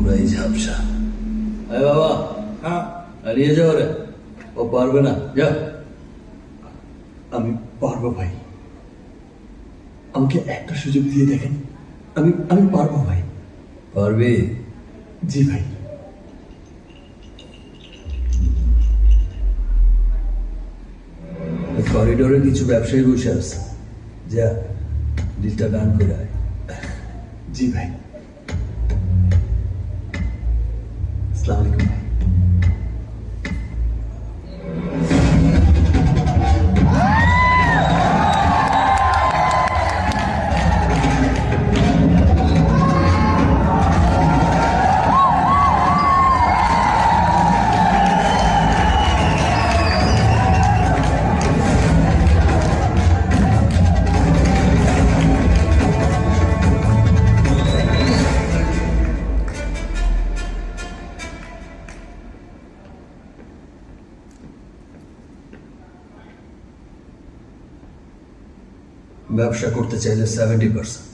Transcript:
পুরাই ঝাপসা। আরে বাবা, হ্যাঁ, নিয়ে যাও রে, ও পারবে না, যা। আমি পারবো ভাই, আমাকে একটা সুযোগ দিয়ে দেখেন। আমি আমি পারবো ভাই। পারবি? জি ভাই। করিডোরে কিছু ব্যবসায়ী বসে আছে, যা ডিলটা ডান করে আয়। জি ভাই। আসসালামু আলাইকুম ভাই। ব্যবসা করতে চাইলে 70%,